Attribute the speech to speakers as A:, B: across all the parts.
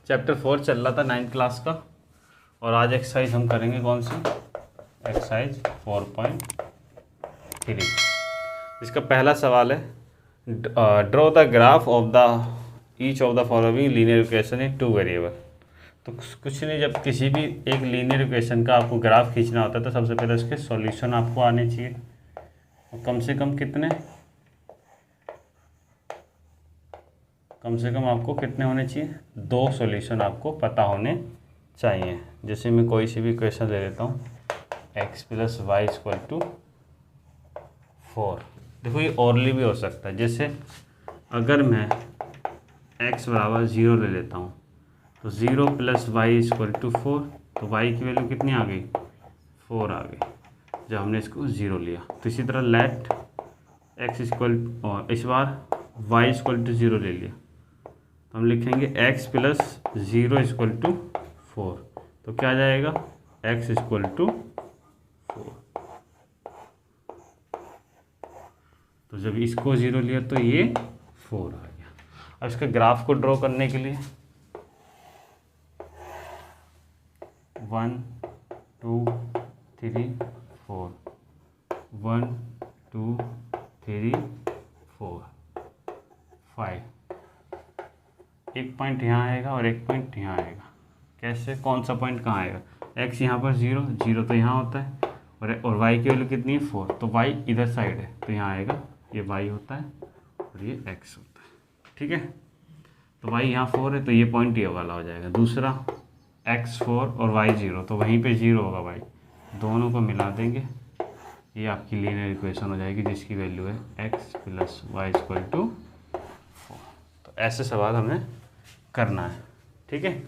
A: Chapter 4 चल रहा था 9th क्लास का, और आज एक्सरसाइज हम करेंगे कौन सी, एक्सरसाइज 4.3। इसका पहला सवाल है, draw the graph of the each of the following linear equation in 2 variable. तो कुछ नहीं, जब किसी भी एक लीनियर इक्वेशन का आपको ग्राफ खींचना होता है तो सबसे पहले उसके सॉल्यूशन आपको आने चाहिए, और कम से कम आपको कितने होने चाहिए, 2 सॉल्यूशन आपको पता होने चाहिए। जैसे मैं कोई सी भी इक्वेशन ले लेता हूँ, x + y = 4। देखो ये औरली भी हो सकता है, जैसे अगर मैं x = 0 ले लेता हूँ तो 0 + y = 4, तो y की वैल्यू कितनी आ गई, 4 आ गई जब हमने इसको 0 लिया। तो इसी तरह लेट x = इस बार y = 0 ले लिया, तो हम लिखेंगे x + 0 = 4। तो क्या आ जाएगा, x = 4। तो जब इसको 0 लिया तो ये 4 आ गया। अब इसका ग्राफ को ड्रॉ करने के लिए 1 2 3 4, 1 2 3 4 5, एक पॉइंट यहाँ आएगा और एक पॉइंट यहाँ आएगा। कैसे, कौन सा पॉइंट कहाँ आएगा, x यहाँ पर 0 0 तो यहाँ होता है, और y की वैल्यू कितनी है 4, तो y इधर साइड है तो यहाँ आएगा, ये y होता है और ये x होता है। ठीक है, तो y यहाँ 4 है तो ये पॉइंट ये वाला हो जाएगा। दूसरा x 4 और y 0, तो वहीं पे 0 होगा y, दोनों को मिला देंगे, ये आपकी लीनियर इक्वेशन हो जाएगी जिसकी वैल्यू है x + y = 4। तो ऐसे सवाल हमें करना है। ठीक है,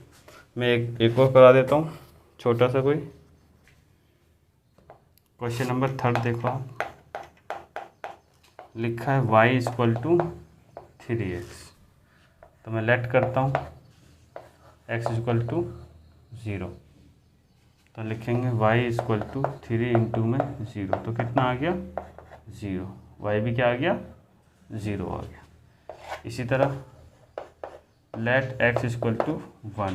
A: मैं एक और करा देता हूँ छोटा सा कोई। क्वेश्चन नंबर 3 देखो आप, लिखा है y = 3x। तो मैं लेट करता हूँ x = 0, तो लिखेंगे y = 3 × में 0, तो कितना आ गया 0, y भी क्या आ गया 0 आ गया। इसी तरह लेट x = 1,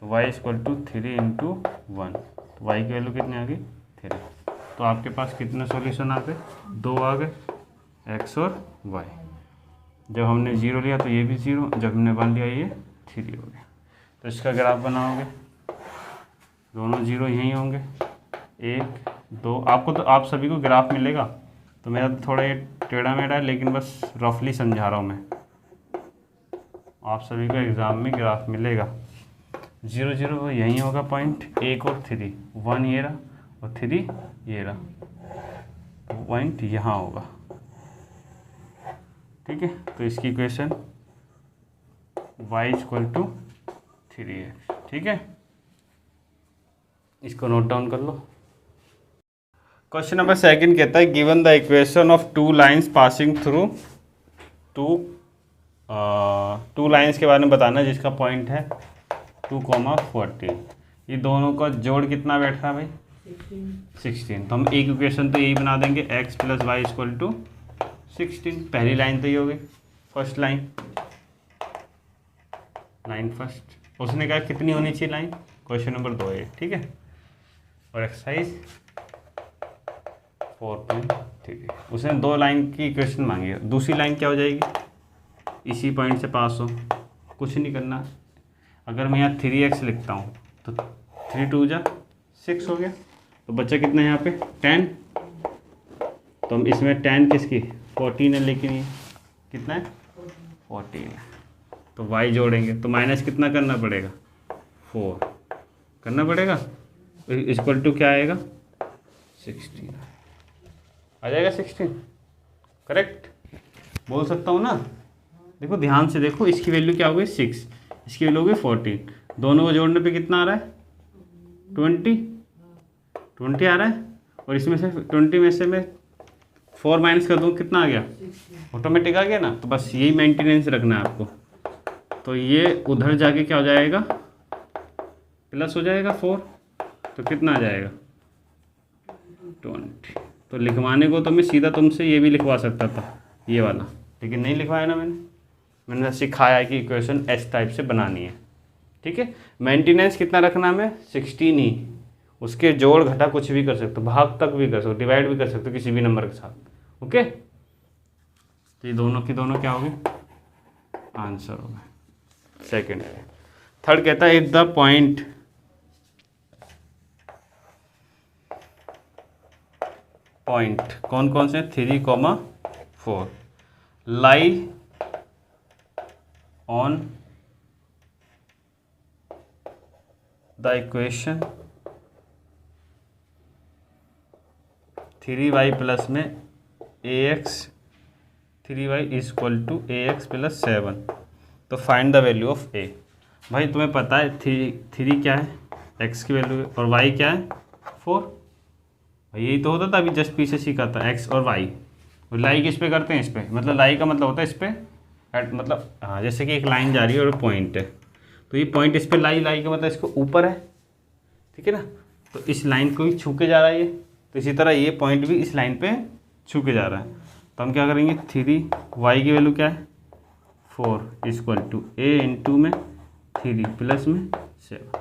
A: तो y = 3 × 1, तो y की वैल्यू कितनी आ गई 3। तो आपके पास कितने सॉल्यूशन आ गए, 2 आ गए, x और y। जब हमने 0 लिया तो ये भी 0, जब हमने 1 लिया ये 3 हो गया। तो इसका ग्राफ बनाओगे, दोनों 0 यहीं होंगे, 1 2। आपको तो आप सभी को ग्राफ मिलेगा, तो मेरा तो थोड़ा ये टेढ़ा मेढ़ा है, लेकिन बस रफली समझा रहा हूँ मैं। आप सभी को एग्ज़ाम में ग्राफ मिलेगा। 0 0 वो यहीं होगा पॉइंट, 1 और 3, 1 ये रहा और 3 ये रहा, पॉइंट यहाँ होगा। ठीक है, तो इसकी इक्वेशन y = 3x। ठीक है, इसको नोट डाउन कर लो। क्वेश्चन नंबर 2 कहता है, given the equation of 2 lines passing through two lines के बारे में बताना है जिसका पॉइंट है 2,14। ये दोनों का जोड़ कितना बैठ रहा है भाई 16। तो हम एक इक्वेशन तो यही बना देंगे, x + y = 16। पहली लाइन तो ये हो गई, फर्स्ट लाइन फर्स्ट। उसने कहा कितनी होनी चाहिए लाइन, क्वेश्चन नंबर 2 है। ठीक है, और एक्सरसाइज 4.3 उसने 2 लाइन की इक्वेशन मांगी है। दूसरी लाइन क्या हो जाएगी, इसी पॉइंट से पास हो, कुछ नहीं करना। अगर मैं यहाँ 3x लिखता हूँ तो 3 2 जा 6 हो गया, तो बच्चा कितना है यहाँ पे 10। तो हम इसमें 10 किसकी 14 है, लेकिन ये कितना है 14 है। तो y जोड़ेंगे तो माइनस कितना करना पड़ेगा 4 करना पड़ेगा, इक्वल टू क्या आएगा 16 आ जाएगा। 16 करेक्ट बोल सकता हूँ ना। देखो ध्यान से देखो, इसकी वैल्यू क्या हो गई 6, इसकी वैल्यू हो गई 14। दोनों को जोड़ने पे कितना आ रहा है 20 आ रहा है, और इसमें से 20 में से मैं 4 माइनस कर दूँ कितना आ गया, ऑटोमेटिक आ गया ना। तो बस यही मेंटेनेंस रखना है आपको। तो ये उधर जाके क्या हो जाएगा प्लस हो जाएगा 4, तो कितना आ जाएगा 20। तो लिखवाने को तो मैं सीधा तुमसे ये भी लिखवा सकता था, ये वाला, लेकिन नहीं लिखवाया ना मैंने सिखाया है कि इक्वेशन एस टाइप से बनानी है। ठीक है, मेंटेनेंस कितना रखना है, 16 ही, उसके जोड़ घटा कुछ भी कर सकते हो, भाग तक भी कर सकते हो, डिवाइड भी कर सकते हो किसी भी नंबर के साथ। ओके, तो ये दोनों की दोनों क्या होगी, आंसर होगा सेकेंड। थर्ड कहता है इफ द पॉइंट कौन कौन से 3,4 lie on the equation 3y plus में ax 3y equal to ax plus 7, तो find the value of a। भाई तुम्हें पता है थ्री क्या है, x की वैल्यू, और y क्या है 4। यही तो होता था, अभी जस्ट पीछे सीखा था, x और y। और लाई किस पे करते हैं, इस पे, मतलब लाई का मतलब होता है इस पे, मतलब हाँ, जैसे कि एक लाइन जा रही है और पॉइंट है, तो ये पॉइंट इस पे लाई का मतलब इसको ऊपर है, ठीक है ना, तो इस लाइन को ही छू के जा रहा है ये, तो इसी तरह ये पॉइंट भी इस लाइन पे छू के जा रहा है। तो हम क्या करेंगे, 3y की वैल्यू क्या है 4 इक्वल टू a इंटू में 3 प्लस में 7,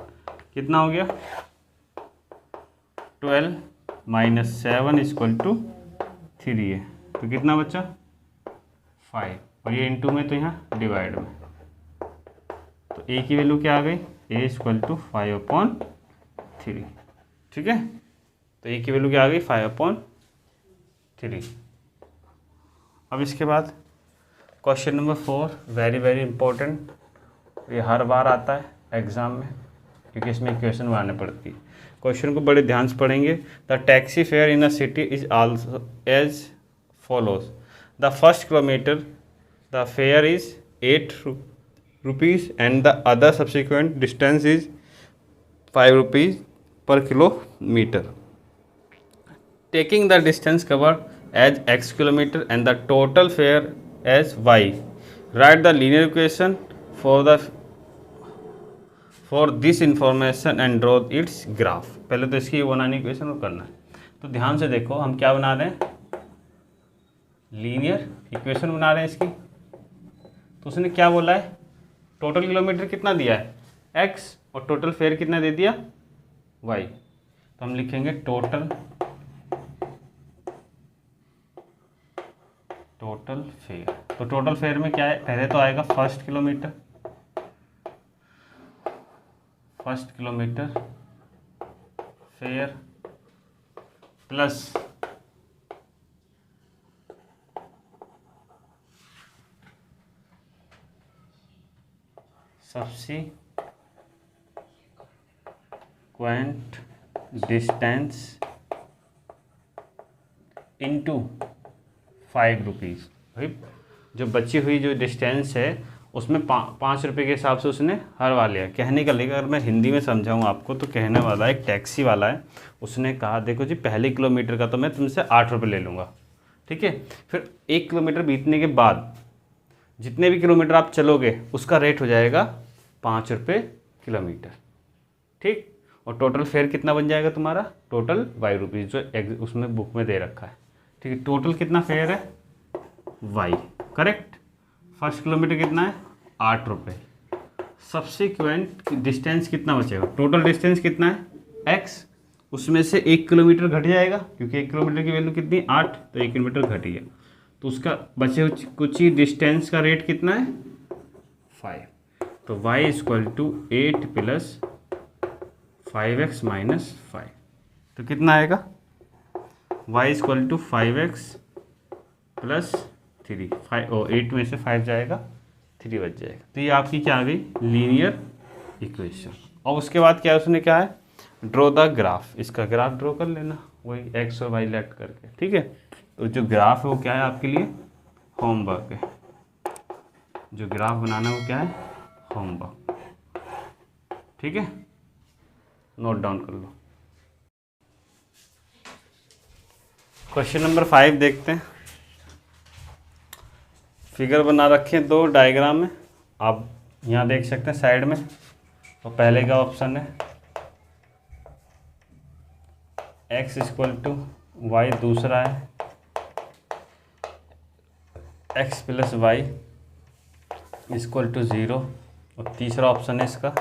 A: कितना हो गया 12 माइनस 7 इक्वल टू 3 है, तो कितना बचा 5, और ये इंटू में तो यहाँ डिवाइड में, तो a की वैल्यू क्या आ गई, a इक्वल टू 5/3। ठीक है, तो a की वैल्यू क्या आ गई 5/3। अब इसके बाद question number 4, very very important, ये हर बार आता है एग्ज़ाम में, क्योंकि इसमें इक्वेशन बनाने पड़ती है। क्वेश्चन को बड़े ध्यान से पढ़ेंगे। The taxi fare in a city is also as follows, the first kilometre the fare is 8 rupees and the other subsequent distance is 5 rupees per kilometre. Taking the distance covered as x kilometer and the total fare as y, write the linear equation for this information and draw its graph। पहले तो इसकी बनानी equation और करना है। तो ध्यान से देखो, हम क्या बना रहे हैं, लीनियर इक्वेशन बना रहे हैं इसकी। तो उसने क्या बोला है, टोटल किलोमीटर कितना दिया है x और टोटल फेयर कितना दे दिया y, तो हम लिखेंगे टोटल फेयर। तो टोटल फेयर में क्या है, पहले तो आएगा first kilometre fair plus subsequent distance into 5 rupees. भाई जो बची हुई जो डिस्टेंस है उसमें 5 रुपये के हिसाब से उसने हरवा लिया। कहने का लेकर अगर मैं हिंदी में समझाऊँ आपको, तो कहने वाला एक टैक्सी वाला है, उसने कहा देखो जी पहले किलोमीटर का तो मैं तुमसे 8 रुपये ले लूँगा, ठीक है, फिर 1 किलोमीटर बीतने के बाद जितने भी किलोमीटर आप चलोगे उसका रेट हो जाएगा 5 रुपये किलोमीटर, ठीक, और टोटल फेयर कितना बन जाएगा तुम्हारा, टोटल 5 रुपीज़ जो उसमें बुक में दे रखा है, ठीक है। टोटल कितना फेयर है y, करेक्ट। फर्स्ट किलोमीटर कितना है 8 रुपये, सब्सिक्वेंट डिस्टेंस कितना बचेगा, टोटल डिस्टेंस कितना है x, उसमें से 1 किलोमीटर घट जाएगा, क्योंकि 1 किलोमीटर की वैल्यू कितनी 8, तो 1 किलोमीटर घट गया, तो उसका बचे कुछ ही डिस्टेंस का रेट कितना है 5, तो y equal to 8 plus 5x minus 5, तो कितना आएगा y equal to 5x plus 3, 5 और 8 में से 5 जाएगा 3 बच जाएगा। तो ये आपकी क्या आ गई लीनियर इक्वेशन। और उसके बाद क्या उसने क्या है, ड्रॉ द ग्राफ, इसका ग्राफ ड्रॉ कर लेना, वही x और y लेट करके, ठीक है। तो जो ग्राफ है वो क्या है आपके लिए होमवर्क है, जो ग्राफ बनाना है वो क्या है होमवर्क, ठीक है, नोट डाउन कर लो। क्वेश्चन नंबर 5 देखते हैं। फिगर बना रखे हैं 2 डायग्राम में, आप यहाँ देख सकते हैं साइड में। तो पहले का ऑप्शन है x इक्वल टू वाई, दूसरा है x plus y equal to 0, और तीसरा ऑप्शन है इसका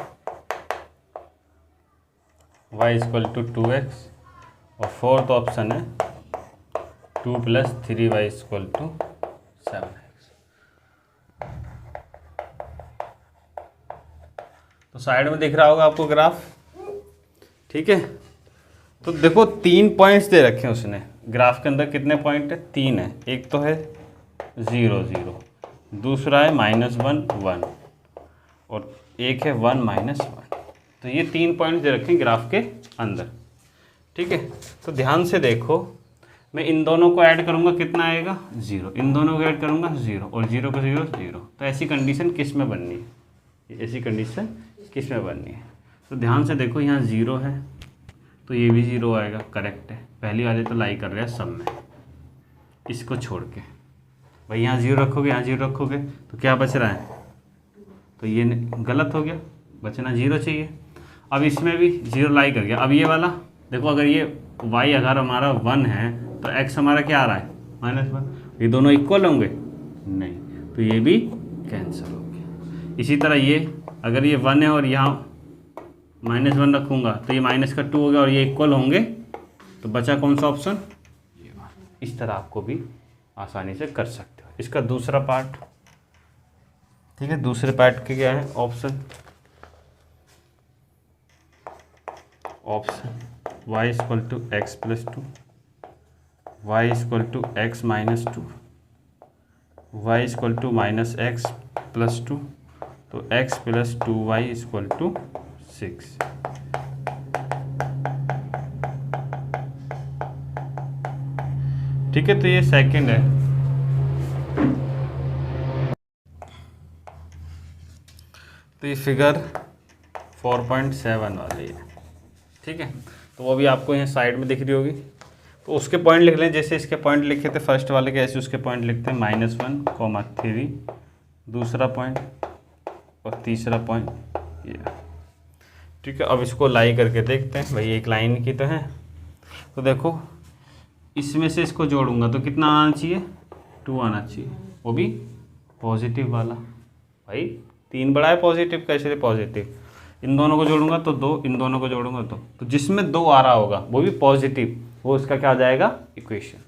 A: y इक्वल टू 2x, और फोर्थ ऑप्शन है 2 plus 3y equal to 7x। तो साइड में दिख रहा होगा आपको ग्राफ, ठीक है। तो देखो 3 पॉइंट्स दे रखे हैं उसने, ग्राफ के अंदर कितने पॉइंट है, 3 है। एक तो है 0 0, दूसरा है -1 1, और एक है 1 -1। तो ये 3 पॉइंट दे रखे हैं ग्राफ के अंदर, ठीक है। तो ध्यान से देखो, मैं इन दोनों को ऐड करूंगा, कितना आएगा 0, इन दोनों को ऐड करूंगा 0, और 0 को 0 0। तो ऐसी कंडीशन किस में बननी है, ऐसी कंडीशन किस में बननी है। तो ध्यान से देखो, यहाँ 0 है तो ये भी 0 आएगा, करेक्ट है। पहली वाले तो लाई कर रहे हैं सब में, इसको छोड़ के भाई यहाँ 0 रखोगे, यहाँ 0 रखोगे तो क्या बच रहा है, तो ये गलत हो गया, बचना 0 चाहिए। अब इसमें भी 0 लाई कर गया। अब ये वाला देखो, अगर ये y अगर हमारा 1 है तो x हमारा क्या आ रहा है -1, ये दोनों इक्वल होंगे नहीं, तो ये भी कैंसिल हो गया। इसी तरह ये अगर ये 1 है और यहाँ -1 रखूँगा तो ये -2 हो गया, और ये इक्वल होंगे, तो बचा कौन सा ऑप्शन, ये वाला। इस तरह आपको भी आसानी से कर सकते हो। इसका दूसरा पार्ट, ठीक है, दूसरे पार्ट के क्या है option y equal to x plus 2, y equal to x minus 2, y equal to -x plus 2, तो x plus 2y equal to 6। ठीक है, तो ये सेकंड है। तो ये फिगर 4.7 वाली है, ठीक है। तो वो भी आपको यहाँ साइड में दिख रही होगी, तो उसके पॉइंट लिख लें। जैसे इसके पॉइंट लिखे थे फर्स्ट वाले के, ऐसे उसके पॉइंट लिखते हैं -1, 3, दूसरा पॉइंट और तीसरा पॉइंट ये, ठीक है। अब इसको लाई करके देखते हैं, भाई एक लाइन की तो है। तो देखो इसमें से इसको जोड़ूंगा तो कितना आना चाहिए, 2 आना चाहिए, वो भी पॉजिटिव वाला। भाई 3 बड़ा है पॉजिटिव, कैसे पॉजिटिव, इन दोनों को जोड़ूंगा तो 2, इन दोनों को जोड़ूंगा तो जिसमें 2 आ रहा होगा वो भी पॉजिटिव, वो उसका क्या आ जाएगा इक्वेशन।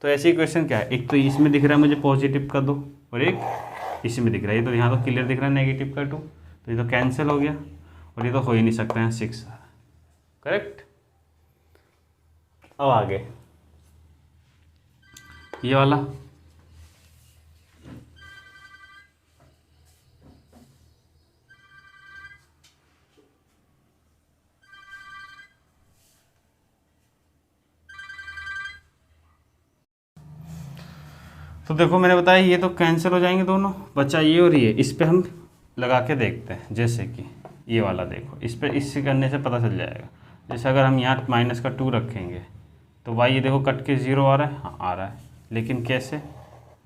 A: तो ऐसी इक्वेशन क्या है, एक तो इसमें दिख रहा है मुझे पॉजिटिव का 2, और एक इसमें दिख रहा है, ये तो यहाँ तो क्लियर दिख रहा है नेगेटिव का 2, तो ये तो कैंसिल हो गया, और ये तो हो ही नहीं सकता है 6, करेक्ट। अब आगे ये वाला, तो देखो मैंने बताया ये तो कैंसिल हो जाएंगे दोनों, बचा ये और ये। इस पे हम लगा के देखते हैं, जैसे कि ये वाला देखो, इस पे इससे करने से पता चल जाएगा। जैसे अगर हम यहाँ -2 रखेंगे तो वाई ये देखो कट के 0 आ रहा है, हाँ आ रहा है, लेकिन कैसे,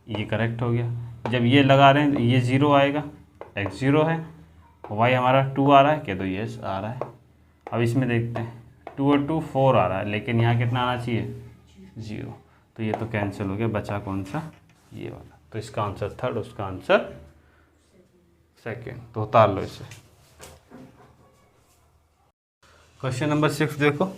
A: ये करेक्ट हो गया। जब ये लगा रहे हैं ये 0 आएगा, x 0 है, वाई हमारा 2 आ रहा है, कह दो ये आ रहा है। अब इसमें देखते हैं 2 और 2 4 आ रहा है, लेकिन यहाँ कितना आना चाहिए 0, तो ये तो कैंसिल हो गया, बचा कौन सा, ये वाला। तो इसका आंसर थर्ड, उसका आंसर सेकेंड। तो उतार लो इसे। क्वेश्चन नंबर 6 देखो,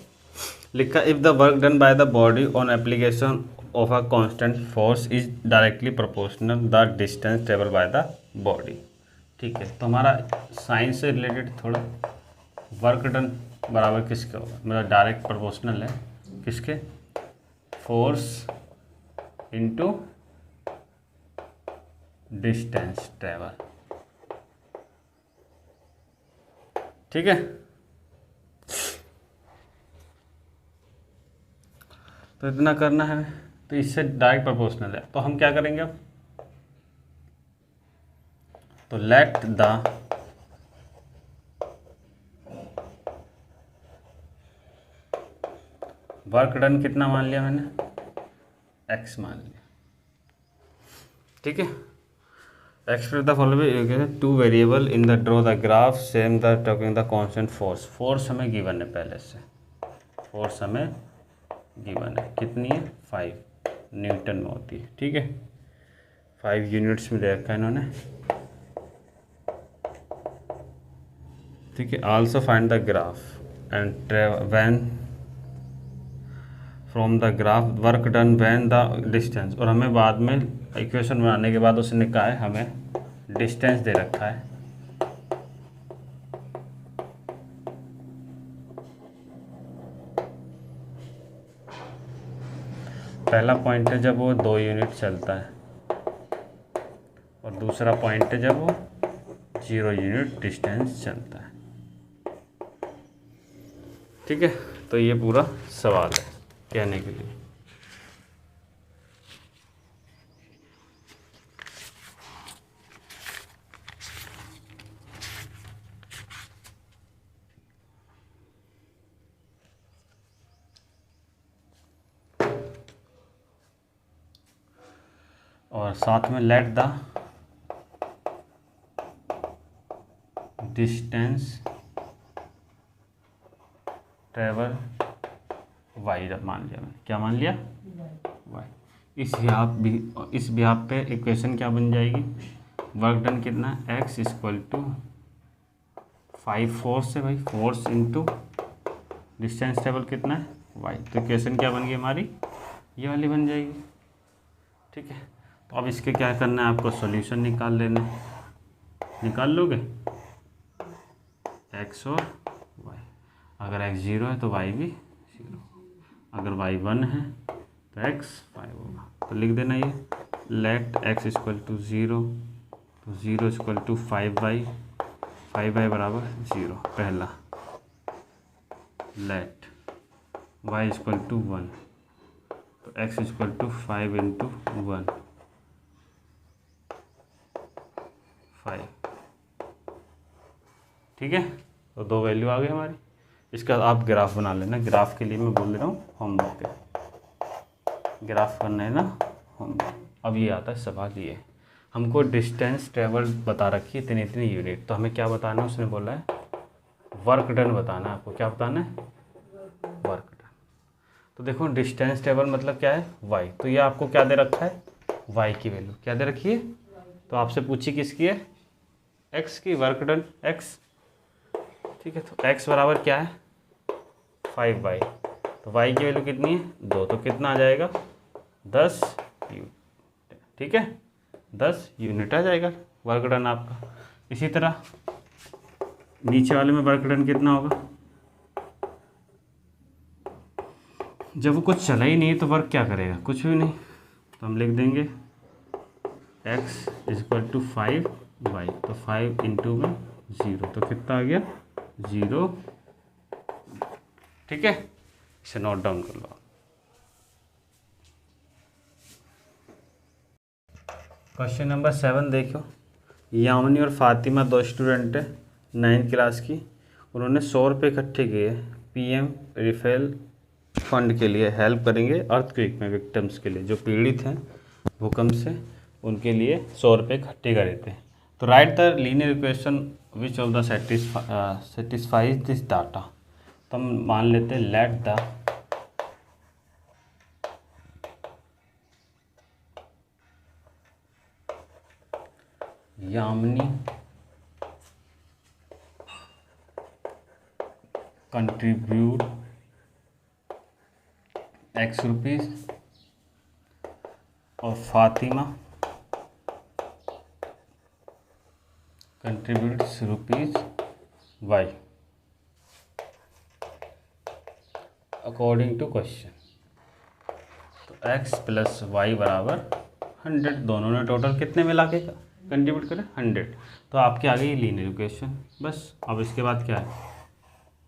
A: लिखा if the work done by the body on application of a constant force is directly proportional the distance travel by the body. ठीक है, तो हमारा साइंस से रिलेटेड थोड़ा, वर्क डन बराबर किसका होगा, मेरा डायरेक्ट प्रोपोर्शनल है किसके, फोर्स इनटू डिस्टेंस ट्रेवल, ठीक है। तो इतना करना है, तो इससे डायरेक्ट प्रोपोर्शनल है। तो हम क्या करेंगे अब, तो लेट द वर्क डन कितना मान लिया मैंने, x मान लिया, ठीक है। Express the following, 2 variable in the draw the graph same the talking the constant force. Force हमें गिवन है पहले से, फोर्स हमें गिवन है, कितनी है 5 न्यूटन में होती है। ठीक है, 5 यूनिट्स में दे रखा है इन्होंने। ठीक है, also find the graph and when from the graph work done when the distance, और हमें बाद में इक्वेशन बनाने के बाद उसने कहा है हमें डिस्टेंस दे रखा है। पहला पॉइंट है जब वो 2 यूनिट चलता है, और दूसरा पॉइंट है जब वो 0 यूनिट डिस्टेंस चलता है। ठीक है, तो ये पूरा सवाल है कहने के लिए। और साथ में let the distance travel y मान लिया मैंने। क्या मान लिया? वाई। इस बिहाफ पे इक्वेशन क्या बन जाएगी? वर्क डन कितना? एक्स इक्वल टू 5 फोर्स है भाई, फोर्स इंटू डिस्टेंस ट्रेवल कितना है? वाई। तो इक्वेशन क्या बन गई हमारी? ये वाली बन जाएगी। ठीक है, तो अब इसके क्या करना है आपको? सॉल्यूशन निकाल लेना है। निकाल लोगे? एक्स और वाई, अगर एक्स 0 है तो वाई भी 0, अगर वाई 1 है तो एक्स 5 होगा। तो लिख देना ये लेट एक्स इक्वल टू 0, तो 0 इक्वल टू 5y, 5y बराबर 0 पहला। लेट y इक्वल टू 1, तो x इक्वल टू 5 इंटू 1 5। ठीक है, तो 2 वैल्यू आ गई हमारी। इसका आप ग्राफ बना लेना। ग्राफ के लिए मैं बोल रहा हूँ होमवर्क है, ग्राफ करना है ना होमवर्क। अब ये आता है सवाल, ये हमको डिस्टेंस ट्रेवल बता रखी है इतनी इतनी यूनिट, तो हमें क्या बताना है? उसने बोला है वर्क डन बताना है। आपको क्या बताना है? Work done. तो देखो डिस्टेंस ट्रेवल मतलब क्या है? वाई। तो ये आपको क्या दे रखा है? वाई की वैल्यू क्या दे रखी है? तो आपसे पूछी किसकी है? एक्स की। Work done x. ठीक है, तो x बराबर क्या है? 5y। तो y की वैल्यू कितनी है? 2, तो कितना आ जाएगा? 10 यूनिट। ठीक है, 10 यूनिट आ जाएगा वर्क डन आपका। इसी तरह नीचे वाले में वर्क डन कितना होगा? जब वो कुछ चला ही नहीं तो वर्क क्या करेगा? कुछ भी नहीं। तो हम लिख देंगे x इक्वल टू 5y, तो 5 इंटू में 0, तो कितना आ गया? 0। ठीक है, इसे नोट डाउन कर लो। क्वेश्चन नंबर 7 देखो। यामिनी और फातिमा 2 स्टूडेंट है 9th क्लास की। उन्होंने 100 रुपये इकट्ठे किए PM रिफेल फंड के लिए। हेल्प करेंगे अर्थक्वेक में विक्टिम्स के लिए, जो पीड़ित हैं भूकंप से, उनके लिए 100 रुपये इकट्ठे करे थे। तो write the linear equation which of the satisfies this data. तो हम मान लेते हैं let the Yamini contribute X rupees और Fatima contributes rupees Y according to question. तो x प्लस वाई बराबर 100। दोनों ने टोटल कितने मिला के कंट्रीब्यूट करें? 100। तो आपके आ गई लीनियर इक्वेशन। बस अब इसके बाद क्या है?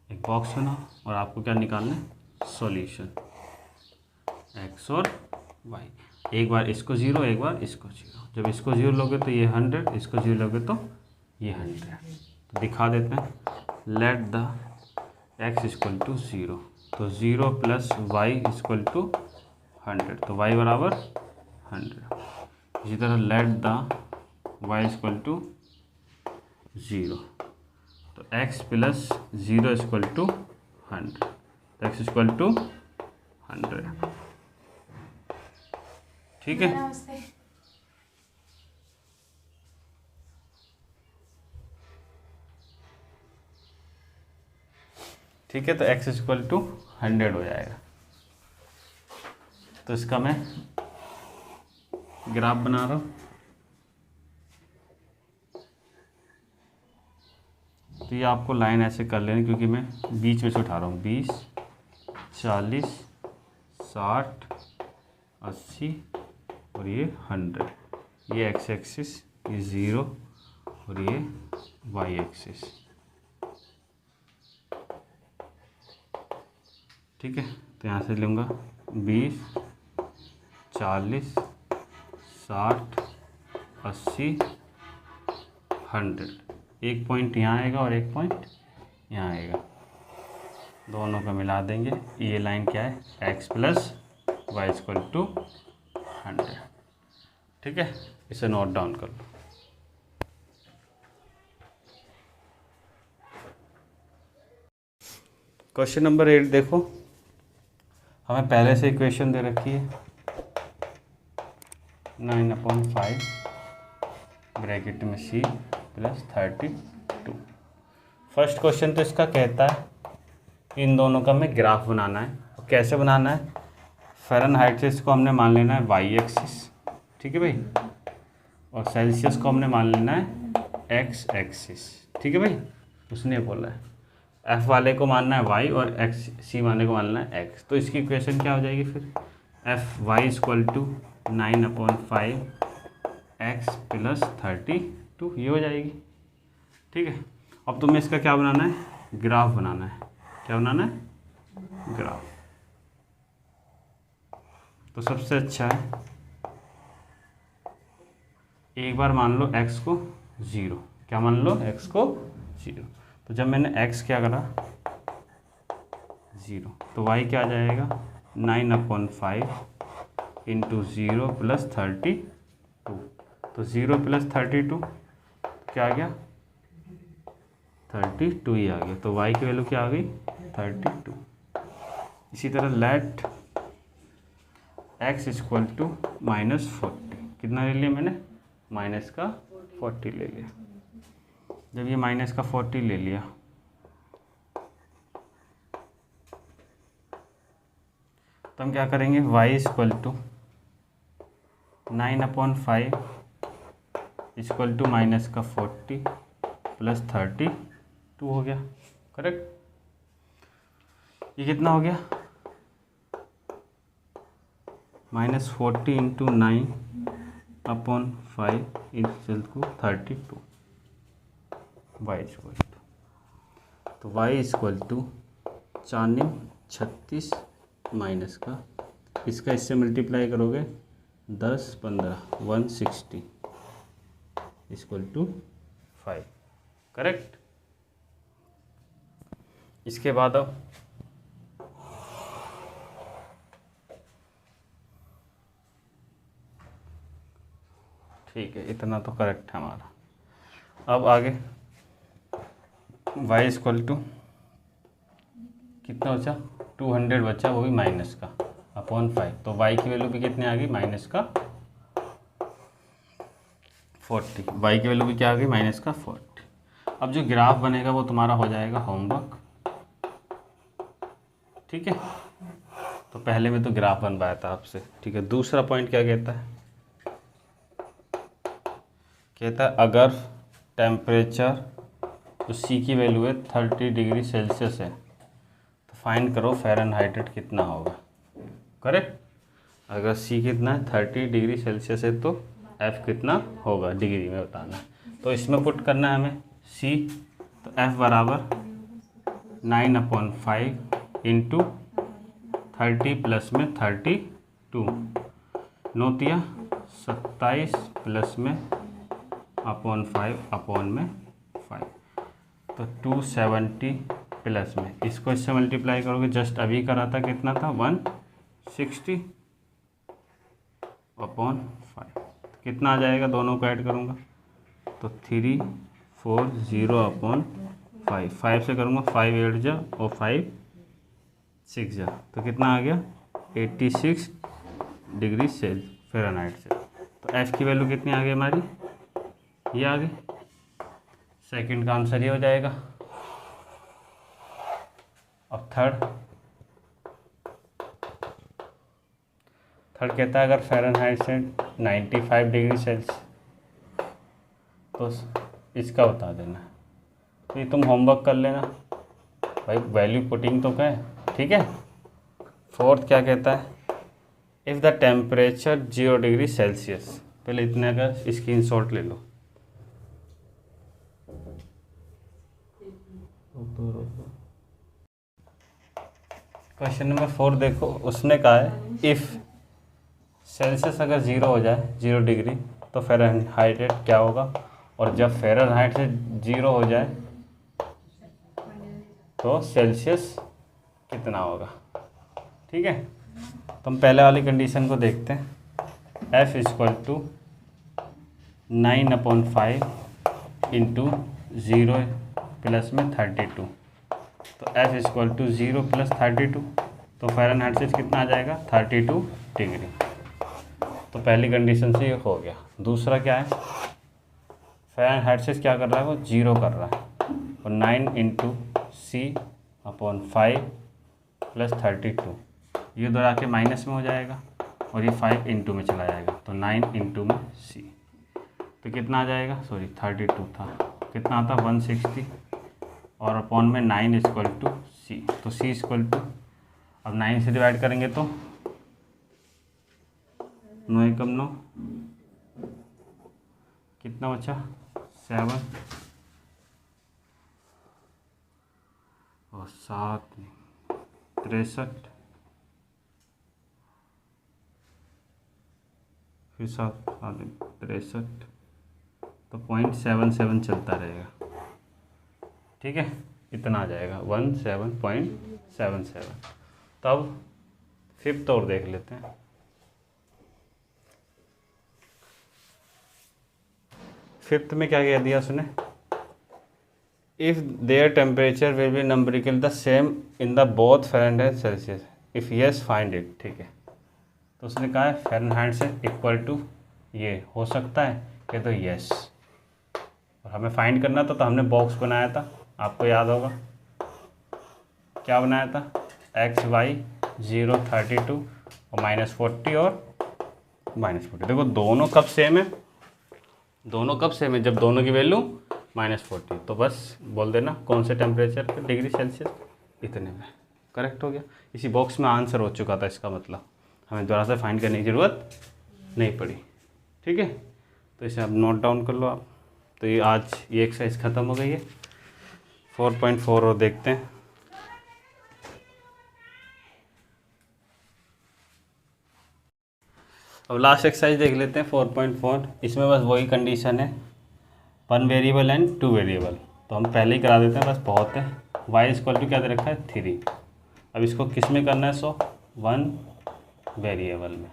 A: एक बॉक्स बनाओ और आपको क्या निकालना है? सॉल्यूशन x और y। एक बार इसको 0, एक बार इसको 0। जब इसको 0 लोगे तो ये 100, इसको 0 लोगे तो ये 100। तो दिखा देते हैं let the x equal to 0, तो 0 प्लस वाई इक्वल टू 100, तो y बराबर 100। इसी तरह let the y equal to 0, तो x प्लस 0 इक्वल टू 100, तो x इक्वल टू 100। ठीक है, ठीक है। तो x इक्वल टू 100 हो जाएगा। तो इसका मैं ग्राफ बना रहा हूँ। तो ये आपको लाइन ऐसे कर लेनी, क्योंकि मैं बीच में से उठा रहा हूँ। 20, 40, 60, 80 और ये 100। ये एक्स एक्सिस, ये 0 और ये वाई एक्सिस। ठीक है, तो यहाँ से लूँगा 20, 40, 60, 80, 100। एक पॉइंट यहाँ आएगा और एक पॉइंट यहाँ आएगा, दोनों का मिला देंगे। ये लाइन क्या है, x plus y equal to 100। ठीक है, इसे नोट डाउन कर लो। क्वेश्चन नंबर 8 देखो, हमें पहले से इक्वेशन दे रखी है 9/5 ब्रैकेट में c प्लस 32। फर्स्ट क्वेश्चन तो इसका कहता है इन दोनों का हमें ग्राफ बनाना है। और कैसे बनाना है, फ़ारेनहाइट से इसको हमने मान लेना है वाई एक्सिस, ठीक है भाई, और सेल्सियस को हमने मान लेना है एक्स एक्सिस, ठीक है भाई। उसने बोला है एफ वाले को मानना है वाई और एक्स सी वाले को मानना है एक्स। तो इसकी इक्वेशन क्या हो जाएगी फिर, F y equal to 9/5 x plus 32, ये हो जाएगी। ठीक है, अब तुम्हें इसका क्या बनाना है, ग्राफ बनाना है। क्या बनाना है, ग्राफ। तो सबसे अच्छा है एक बार मान लो x को 0। क्या मान लो, x को 0। तो जब मैंने x क्या करा 0, तो y क्या आ जाएगा 9/5 इंटू 0 प्लस 32। तो 0 प्लस 32 क्या आ गया, 32 ही आ गया। तो y की वैल्यू क्या आ गई, 32। इसी तरह लेट x इक्वल टू -40। कितना ले लिया मैंने, माइनस का 40 ले लिया। जब ये माइनस का 40 ले लिया, तो हम क्या करेंगे, y equal to 9/5 equal to minus का 40 प्लस 32 हो गया, करेक्ट। ये कितना हो गया, -40 into 9/5 equal to 32 y equal to. तो y इक्वल टू 36 माइनस का, इसका इससे मल्टीप्लाई करोगे 10, 15, 160 इक्वल टू 5, करेक्ट। इसके बाद अब ठीक है, इतना तो करेक्ट है हमारा। अब आगे y इक्वल टू कितना बचा, 200 बचा, वो भी माइनस का /5। तो y की वैल्यू भी कितनी आ गई, माइनस का 40। y की वैल्यू भी क्या आ गई, माइनस का 40। अब जो ग्राफ बनेगा वो तुम्हारा हो जाएगा होमवर्क, ठीक है। तो पहले में तो ग्राफ बनवाया था आपसे, ठीक है। दूसरा पॉइंट क्या कहता है, कहता है अगर टेम्परेचर तो C की वैल्यू है 30 डिग्री सेल्सियस है, तो फाइंड करो फ़ारेनहाइट कितना होगा, करेक्ट। अगर C कितना है 30 डिग्री सेल्सियस है, तो F कितना होगा डिग्री में बताना है। तो इसमें पुट करना है हमें C, तो F बराबर 9/5 इंटू 30 प्लस में 32, नोतिया 27 प्लस में /5 तो 270 प्लस में, इसको इससे मल्टीप्लाई करोगे, जस्ट अभी करा था कितना था 160/5, कितना आ जाएगा, दोनों को ऐड करूँगा तो 340/5, 5 से करूँगा 5 8 जा और 5 6 जा, तो कितना आ गया 86 डिग्री फ़ारेनहाइट से। तो एफ़ की वैल्यू कितनी आ गई हमारी, ये आ गई। सेकंड का आंसर ये हो जाएगा। अब थर्ड कहता है अगर फ़ारेनहाइट से 95 डिग्री सेल्सियस, तो इसका बता देना। तो ये तुम होमवर्क कर लेना भाई, वैल्यू पुटिंग तो है, ठीक है। फोर्थ क्या कहता है, if the temperature 0 degree Celsius, पहले इतने का स्क्रीनशॉट ले लो। क्वेश्चन नंबर 4 देखो, उसने कहा है इफ़ सेल्सियस अगर 0 हो जाए, 0 डिग्री, तो फ़ारेनहाइट क्या होगा, और जब फ़ारेनहाइट से 0 हो जाए तो सेल्सियस कितना होगा, ठीक है। तो हम पहले वाली कंडीशन को देखते हैं। F = 9/5 इंटू 0 प्लस में 32। तो F = 0 + 32, तो फ़ारेनहाइट से कितना आ जाएगा, 32 डिग्री। तो पहली कंडीशन से ये हो गया। दूसरा क्या है, फ़ारेनहाइट से क्या कर रहा है, वो 0 कर रहा है, और 9 × C/5 + 32, ये दोहरा के माइनस में हो जाएगा, और ये 5 इंटू में चला जाएगा, तो 9 इंटू में C, तो कितना आ जाएगा, सॉरी 32 था, कितना आता 160, और अपॉन में 9 = C, तो C = अब 9 से डिवाइड करेंगे तो 9 × 9 कितना बचा, 7, और 7 63, फिर 7 63, तो 0.77 चलता रहेगा, ठीक है। इतना आ जाएगा 17.77। तब फिफ्थ और देख लेते हैं। फिफ्थ में क्या कह दिया उसने, if there temperature will be numerical the same in the both Fahrenheit Celsius, if yes find it, ठीक है। तो उसने कहा है फ़ारेनहाइट से इक्वल टू ये हो सकता है कि, तो यस, और हमें फाइंड करना था, तो हमने बॉक्स बनाया था, आपको याद होगा क्या बनाया था, x y 0 32 और -40 और -40। देखो दोनों कब सेम है, दोनों कब सेम है, जब दोनों की वैल्यू -40, तो बस बोल देना कौन से टेम्परेचर पे, डिग्री सेल्सियस, इतने में करेक्ट हो गया। इसी बॉक्स में आंसर हो चुका था, इसका मतलब हमें दोबारा से फाइंड करने की ज़रूरत नहीं पड़ी, ठीक है। तो इसे अब नोट डाउन कर लो आप। तो ये आज ये एक्सरसाइज ख़त्म हो गई है। 4.4 और देखते हैं। अब लास्ट एक्सरसाइज देख लेते हैं 4.4। इसमें बस वही कंडीशन है, 1 वेरिएबल एंड 2 वेरिएबल, तो हम पहले ही करा देते हैं, बस बहुत है। y = क्या दे रखा है, 3। अब इसको किस में करना है, 1 वेरिएबल में,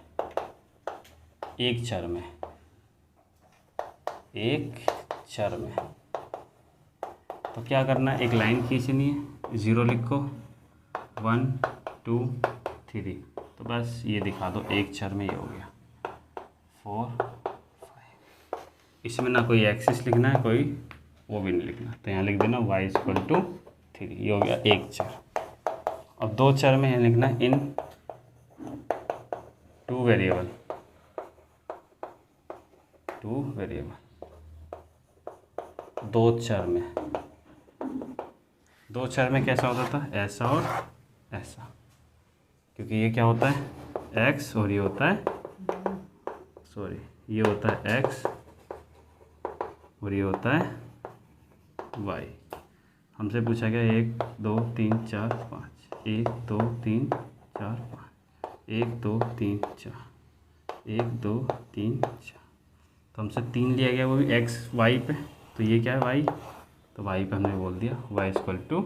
A: एक चर में, तो क्या करना है, एक लाइन खींचनी है, 0 लिखो, 1 2 3, तो बस ये दिखा दो, एक चर में ये हो गया 4 5। इसमें ना कोई एक्सिस लिखना है, कोई वो भी नहीं लिखना, तो यहाँ लिख देना y = 3, ये हो गया एक चर। अब 2 चर में यहाँ लिखना है इन 2 वेरिएबल, 2 वेरिएबल, 2 चर में कैसा होता था, ऐसा और ऐसा, क्योंकि ये क्या होता है, x, और ये होता है, सॉरी ये होता है x और ये होता है y। हमसे पूछा गया 1 2 3 4 5, 1 2 3 4 5, 1 2 3 4, 1 2 3 4, तो हमसे 3 लिया गया, वो भी x y पे, तो ये क्या है y, तो y पे हमने बोल दिया y = 3।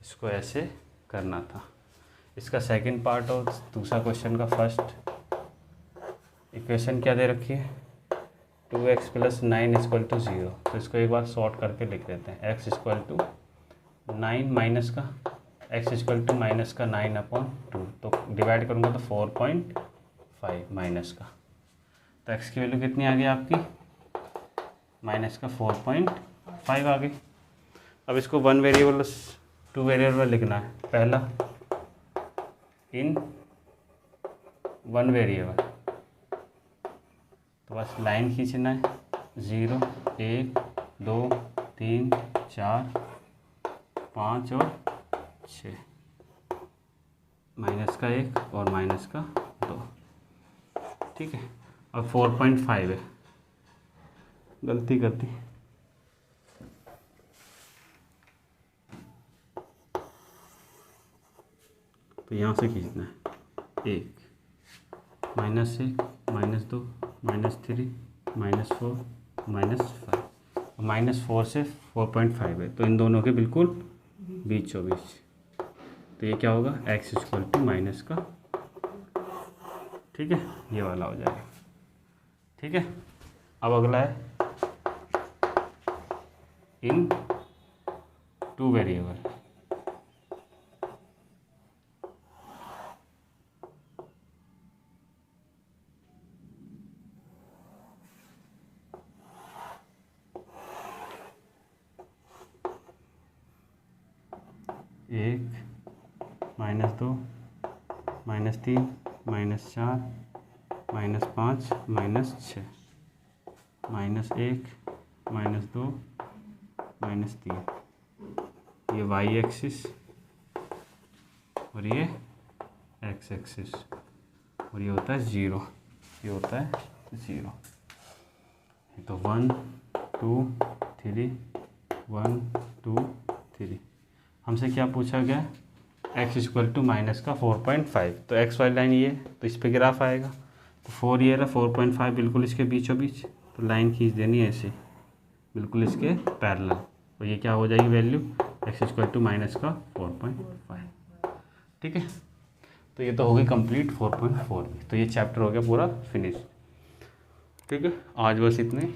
A: इसको ऐसे करना था। इसका सेकंड पार्ट और दूसरा क्वेश्चन का फर्स्ट इक्वेशन क्या दे रखी है, 2x + 9 = 0। तो इसको एक बार सॉर्ट करके लिख देते हैं, x = 9 माइनस का एक्स इक्वल टू माइनस का 9/2, तो डिवाइड करूँगा तो 4.5 माइनस का, तो एक्स की वैल्यू कितनी आ गई आपकी, माइनस का 4.5 आ गई। अब इसको 1 वेरिएबल 2 वेरिएबल लिखना है। पहला इन 1 वेरिएबल, तो बस लाइन खींचना है, 0 1 2 3 4 5 और 6, माइनस का 1 और माइनस का 2, ठीक है। अब 4.5 है, गलती कर दी, तो यहाँ से खींचना है 1 minus 1 minus 2 minus 3 minus 4 minus 5, minus 4 से 4.5 है, तो इन दोनों के बिल्कुल बीचों बीच, तो ये क्या होगा, एक्स इक्वल टू माइनस का, ठीक है, ये वाला हो जाएगा, ठीक है। अब अगला है इन 2 वेरिएबल, एक minus 2 minus 3 minus 4 minus 5 minus 6 minus 1 minus 2 minus 3, ये वाई एक्सिस और ये एक्स एक्सिस, और ये होता है 0, ये होता है 0, तो 1 2 3 1 2 3। हमसे क्या पूछा गया, एक्स इक्वल टू माइनस का 4.5, तो एक्स वाली लाइन ये, तो इस पे ग्राफ आएगा, तो 4 ये रहा, 4.5 बिल्कुल इसके बीचों बीच, तो लाइन खींच देनी है ऐसे बिल्कुल इसके पैरेलल, तो ये क्या हो जाएगी value, x equal to minus का 4.5, ठीक है। तो ये तो हो गई कंप्लीट 4.4 में, तो ये चैप्टर हो गया पूरा फिनिश, ठीक है। आज बस इतने।